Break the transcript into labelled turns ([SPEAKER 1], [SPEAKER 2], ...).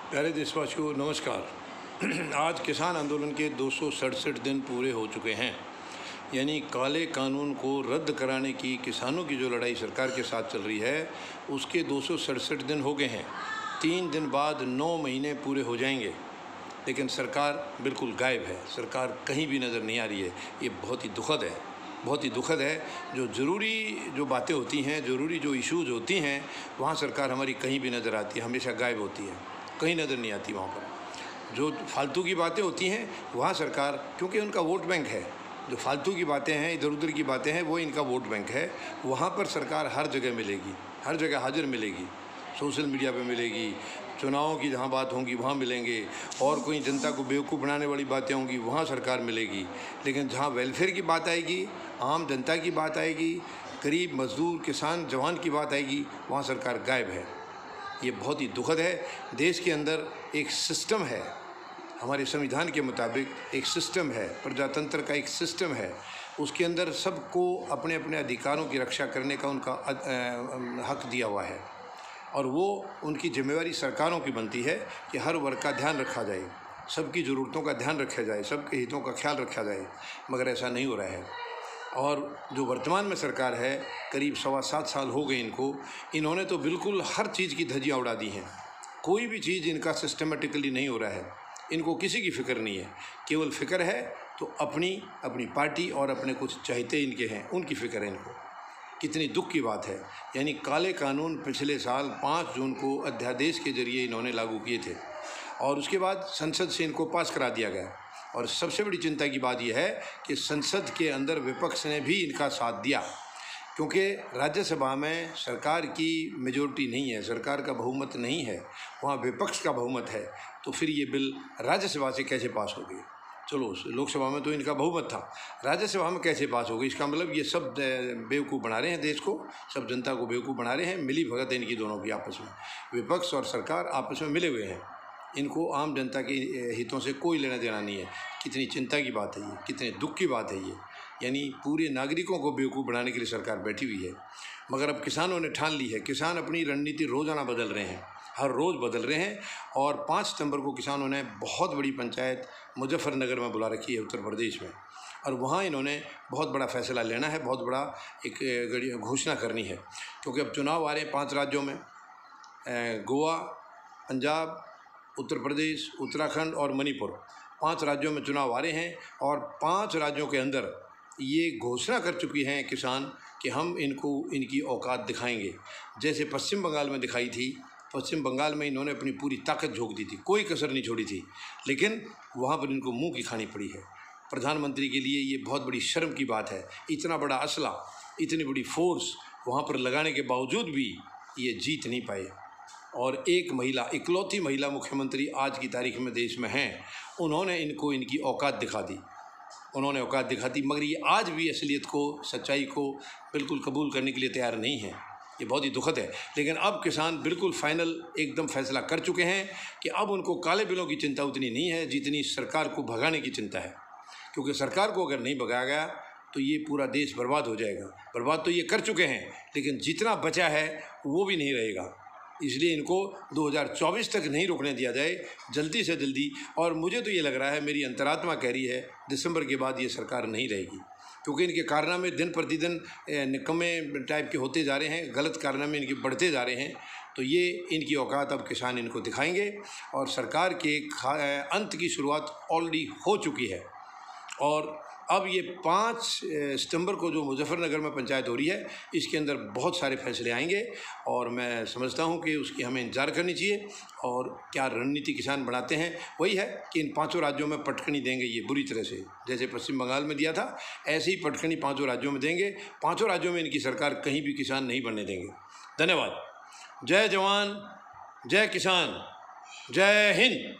[SPEAKER 1] प्यारे देशवासियों नमस्कार। आज किसान आंदोलन के 267 दिन पूरे हो चुके हैं। यानी काले कानून को रद्द कराने की किसानों की जो लड़ाई सरकार के साथ चल रही है उसके 267 दिन हो गए हैं। 3 दिन बाद 9 महीने पूरे हो जाएंगे, लेकिन सरकार बिल्कुल गायब है। सरकार कहीं भी नज़र नहीं आ रही है। ये बहुत ही दुखद है, बहुत ही दुखद है। जो ज़रूरी जो बातें होती हैं, ज़रूरी जो इश्यूज़ होती हैं, वहाँ सरकार हमारी कहीं भी नज़र आती है, हमेशा गायब होती है, कहीं नज़र नहीं आती। वहाँ पर जो फालतू की बातें होती हैं वहाँ सरकार, क्योंकि उनका वोट बैंक है, जो फालतू की बातें हैं, इधर उधर की बातें हैं, वो इनका वोट बैंक है। वहाँ पर सरकार हर जगह मिलेगी, हर जगह हाजिर मिलेगी। सोशल मीडिया पे मिलेगी, चुनावों की जहाँ बात होंगी वहाँ मिलेंगे, और कोई जनता को बेवकूफ़ बनाने वाली बातें होंगी वहाँ सरकार मिलेगी। लेकिन जहाँ वेलफेयर की बात आएगी, आम जनता की बात आएगी, गरीब मजदूर किसान जवान की बात आएगी, वहाँ सरकार गायब है। ये बहुत ही दुखद है। देश के अंदर एक सिस्टम है, हमारे संविधान के मुताबिक एक सिस्टम है, प्रजातंत्र का एक सिस्टम है। उसके अंदर सबको अपने अपने अधिकारों की रक्षा करने का उनका हक दिया हुआ है, और वो उनकी जिम्मेवारी सरकारों की बनती है कि हर वर्ग का ध्यान रखा जाए, सबकी ज़रूरतों का ध्यान रखा जाए, सबके हितों का ख्याल रखा जाए। मगर ऐसा नहीं हो रहा है। और जो वर्तमान में सरकार है, करीब 7.25 साल हो गए इनको, इन्होंने तो बिल्कुल हर चीज़ की धज्जियाँ उड़ा दी हैं। कोई भी चीज़ इनका सिस्टमेटिकली नहीं हो रहा है। इनको किसी की फ़िक्र नहीं है। केवल फ़िक्र है तो अपनी पार्टी और अपने कुछ चाहते इनके हैं, उनकी फ़िक्र है इनको। कितनी दुख की बात है। यानी काले कानून पिछले साल 5 जून को अध्यादेश के जरिए इन्होंने लागू किए थे, और उसके बाद संसद से इनको पास करा दिया गया। और सबसे बड़ी चिंता की बात यह है कि संसद के अंदर विपक्ष ने भी इनका साथ दिया, क्योंकि राज्यसभा में सरकार की मेजॉरिटी नहीं है, सरकार का बहुमत नहीं है, वहाँ विपक्ष का बहुमत है। तो फिर ये बिल राज्यसभा से कैसे पास हो गई? चलो, लोकसभा में तो इनका बहुमत था, राज्यसभा में कैसे पास हो गई? इसका मतलब ये सब बेवकूफ़ बना रहे हैं देश को, सब जनता को बेवकूफ़ बना रहे हैं। मिली भगत है इनकी दोनों की आपस में, विपक्ष और सरकार आपस में मिले हुए हैं। इनको आम जनता के हितों से कोई लेना देना नहीं है। कितनी चिंता की बात है ये, कितने दुख की बात है ये। यानी पूरे नागरिकों को बेवकूफ़ बनाने के लिए सरकार बैठी हुई है। मगर अब किसानों ने ठान ली है। किसान अपनी रणनीति रोज़ाना बदल रहे हैं, हर रोज़ बदल रहे हैं। और 5 सितंबर को किसानों ने बहुत बड़ी पंचायत मुजफ्फरनगर में बुला रखी है, उत्तर प्रदेश में, और वहाँ इन्होंने बहुत बड़ा फैसला लेना है, बहुत बड़ा एक घोषणा करनी है। क्योंकि अब चुनाव आ रहे हैं 5 राज्यों में, गोवा, पंजाब, उत्तर प्रदेश, उत्तराखंड और मणिपुर, 5 राज्यों में चुनाव आ रहे हैं। और 5 राज्यों के अंदर ये घोषणा कर चुकी हैं किसान कि हम इनको इनकी औकात दिखाएंगे। जैसे पश्चिम बंगाल में दिखाई थी, पश्चिम बंगाल में इन्होंने अपनी पूरी ताकत झोंक दी थी, कोई कसर नहीं छोड़ी थी, लेकिन वहाँ पर इनको मुंह की खानी पड़ी है। प्रधानमंत्री के लिए ये बहुत बड़ी शर्म की बात है। इतना बड़ा असला, इतनी बड़ी फोर्स वहाँ पर लगाने के बावजूद भी ये जीत नहीं पाए। और एक महिला, इकलौती महिला मुख्यमंत्री आज की तारीख में देश में हैं, उन्होंने इनको इनकी औकात दिखा दी, उन्होंने औकात दिखा दी। मगर ये आज भी असलियत को, सच्चाई को बिल्कुल कबूल करने के लिए तैयार नहीं है। ये बहुत ही दुखद है। लेकिन अब किसान बिल्कुल फाइनल एकदम फैसला कर चुके हैं कि अब उनको काले बिलों की चिंता उतनी नहीं है जितनी सरकार को भगाने की चिंता है। क्योंकि सरकार को अगर नहीं भगाया गया तो ये पूरा देश बर्बाद हो जाएगा। बर्बाद तो ये कर चुके हैं, लेकिन जितना बचा है वो भी नहीं रहेगा। इसलिए इनको 2024 तक नहीं रोकने दिया जाए, जल्दी से जल्दी। और मुझे तो ये लग रहा है, मेरी अंतरात्मा कह रही है, दिसंबर के बाद ये सरकार नहीं रहेगी, क्योंकि इनके कारनामे दिन प्रतिदिन निकम्मे टाइप के होते जा रहे हैं, गलत कारनामे इनके बढ़ते जा रहे हैं। तो ये इनकी औकात अब किसान इनको दिखाएंगे। और सरकार के अंत की शुरुआत ऑलरेडी हो चुकी है। और अब ये 5 सितंबर को जो मुजफ्फरनगर में पंचायत हो रही है, इसके अंदर बहुत सारे फैसले आएंगे, और मैं समझता हूँ कि उसकी हमें इंतजार करनी चाहिए। और क्या रणनीति किसान बनाते हैं, वही है कि इन 5 राज्यों में पटखनी देंगे ये बुरी तरह से, जैसे पश्चिम बंगाल में दिया था, ऐसे ही पटखनी 5 राज्यों में देंगे। 5 राज्यों में इनकी सरकार कहीं भी किसान नहीं बनने देंगे। धन्यवाद। जय जवान, जय किसान, जय हिंद।